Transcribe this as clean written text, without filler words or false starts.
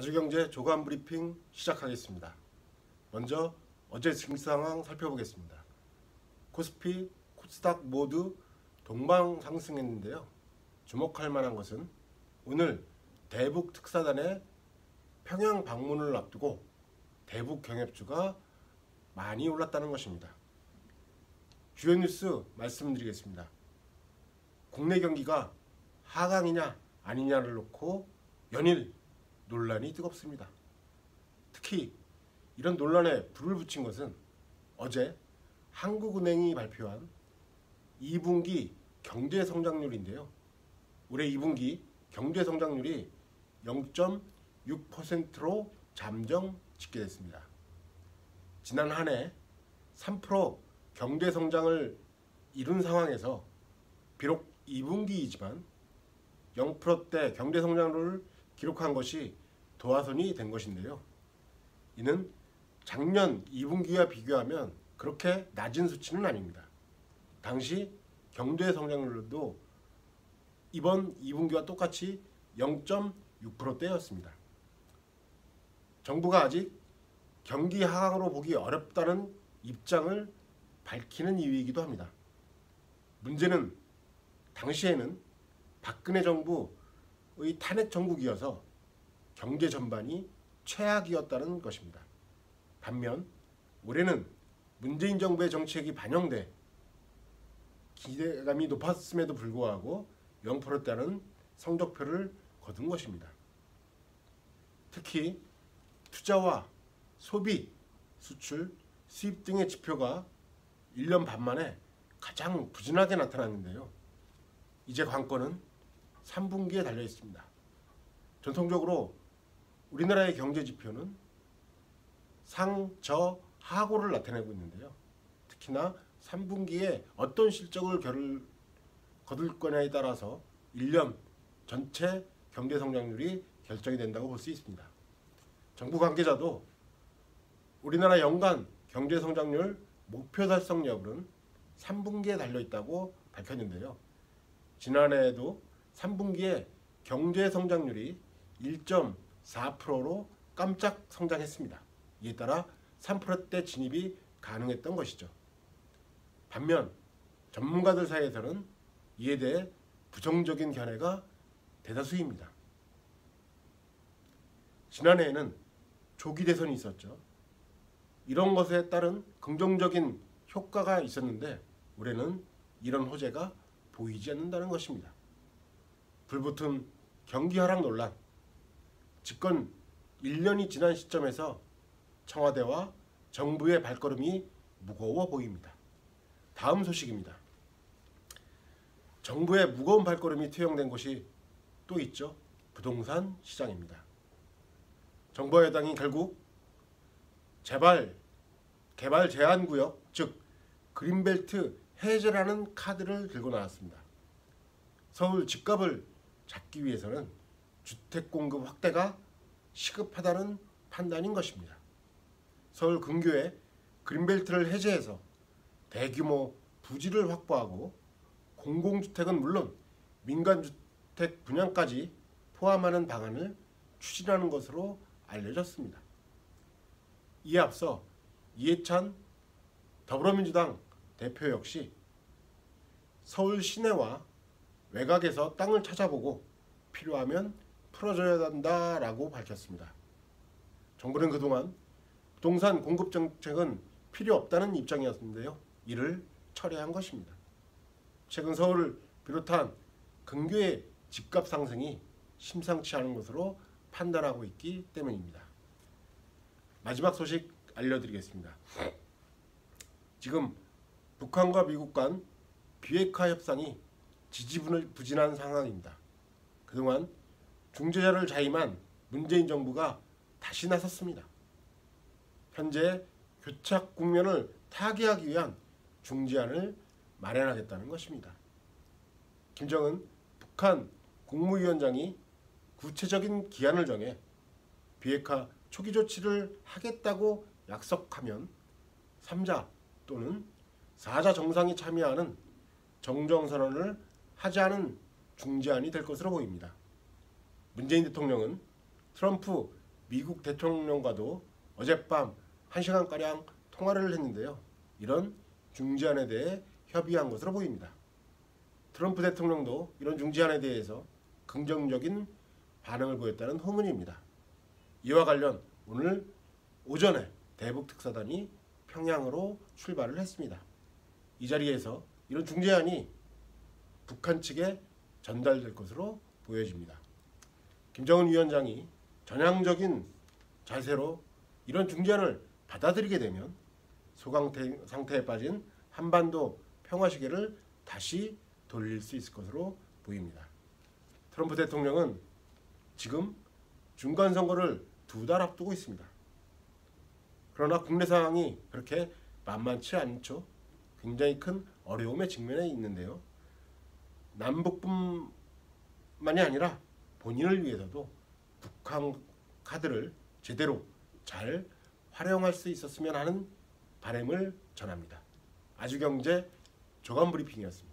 아주경제 조간 브리핑 시작하겠습니다. 먼저 어제 증시 상황 살펴보겠습니다. 코스피, 코스닥 모두 동방 상승했는데요. 주목할 만한 것은 오늘 대북 특사단의 평양 방문을 앞두고 대북 경협주가 많이 올랐다는 것입니다. 주요 뉴스 말씀드리겠습니다. 국내 경기가 하강이냐 아니냐를 놓고 연일 논란이 뜨겁습니다. 특히 이런 논란에 불을 붙인 것은 어제 한국은행이 발표한 2분기 경제성장률인데요. 올해 2분기 경제성장률이 0.6%로 잠정 집계됐습니다. 지난 한 해 3% 경제성장을 이룬 상황에서 비록 2분기이지만 0%대 경제성장률을 기록한 것이 도화선이 된 것인데요. 이는 작년 2분기와 비교하면 그렇게 낮은 수치는 아닙니다. 당시 경제성장률도 이번 2분기와 똑같이 0.6%대였습니다. 정부가 아직 경기 하강으로 보기 어렵다는 입장을 밝히는 이유이기도 합니다. 문제는 당시에는 박근혜 정부의 탄핵 정국이어서 경제 전반이 최악이었다는 것입니다. 반면 올해는 문재인 정부의 정책이 반영돼 기대감이 높았음에도 불구하고 0%대라는 성적표를 거둔 것입니다. 특히 투자와 소비, 수출, 수입 등의 지표가 1년 반 만에 가장 부진하게 나타났는데요. 이제 관건은 3분기에 달려 있습니다. 전통적으로 우리나라의 경제 지표는 상저하고를 나타내고 있는데요. 특히나 3분기에 어떤 실적을 거둘 거냐에 따라서 1년 전체 경제 성장률이 결정이 된다고 볼 수 있습니다. 정부 관계자도 우리나라 연간 경제 성장률 목표 달성 여부는 3분기에 달려 있다고 밝혔는데요. 지난해에도 3분기에 경제 성장률이 1.4%로 깜짝 성장했습니다. 이에 따라 3%대 진입이 가능했던 것이죠. 반면 전문가들 사이에서는 이에 대해 부정적인 견해가 대다수입니다. 지난해에는 조기 대선이 있었죠. 이런 것에 따른 긍정적인 효과가 있었는데 올해는 이런 호재가 보이지 않는다는 것입니다. 불붙은 경기 하락 논란, 집권 1년이 지난 시점에서 청와대와 정부의 발걸음이 무거워 보입니다. 다음 소식입니다. 정부의 무거운 발걸음이 투영된 곳이 또 있죠. 부동산 시장입니다. 정부와 여당이 결국 개발 제한 구역, 즉 그린벨트 해제라는 카드를 들고 나왔습니다. 서울 집값을 잡기 위해서는 주택 공급 확대가 시급하다는 판단인 것입니다. 서울 근교에 그린벨트를 해제해서 대규모 부지를 확보하고 공공주택은 물론 민간주택 분양까지 포함하는 방안을 추진하는 것으로 알려졌습니다. 이에 앞서 이해찬 더불어민주당 대표 역시 서울 시내와 외곽에서 땅을 찾아보고 필요하면 풀어줘야 한다라고 밝혔습니다. 정부는 그동안 부동산 공급 정책은 필요 없다는 입장이었는데요. 이를 철회한 것입니다. 최근 서울을 비롯한 근교의 집값 상승이 심상치 않은 것으로 판단하고 있기 때문입니다. 마지막 소식 알려드리겠습니다. 지금 북한과 미국 간 비핵화 협상이 지지부진한 상황입니다. 그동안 중재자를 자임한 문재인 정부가 다시 나섰습니다. 현재 교착 국면을 타개하기 위한 중재안을 마련하겠다는 것입니다. 김정은 북한 국무위원장이 구체적인 기한을 정해 비핵화 초기 조치를 하겠다고 약속하면 3자 또는 4자 정상이 참여하는 정정선언을 하지 않은 중재안이 될 것으로 보입니다. 문재인 대통령은 트럼프 미국 대통령과도 어젯밤 1시간가량 통화를 했는데요. 이런 중재안에 대해 협의한 것으로 보입니다. 트럼프 대통령도 이런 중재안에 대해서 긍정적인 반응을 보였다는 후문입니다. 이와 관련 오늘 오전에 대북 특사단이 평양으로 출발을 했습니다. 이 자리에서 이런 중재안이 북한 측에 전달될 것으로 보여집니다. 김정은 위원장이 전향적인 자세로 이런 중재안을 받아들이게 되면 소강 상태에 빠진 한반도 평화 시계를 다시 돌릴 수 있을 것으로 보입니다. 트럼프 대통령은 지금 중간 선거를 2달 앞두고 있습니다. 그러나 국내 상황이 그렇게 만만치 않죠. 굉장히 큰 어려움에 직면해 있는데요. 남북뿐만이 아니라 본인을 위해서도 북한 카드를 제대로 잘 활용할 수 있었으면 하는 바람을 전합니다. 아주경제 조간브리핑이었습니다.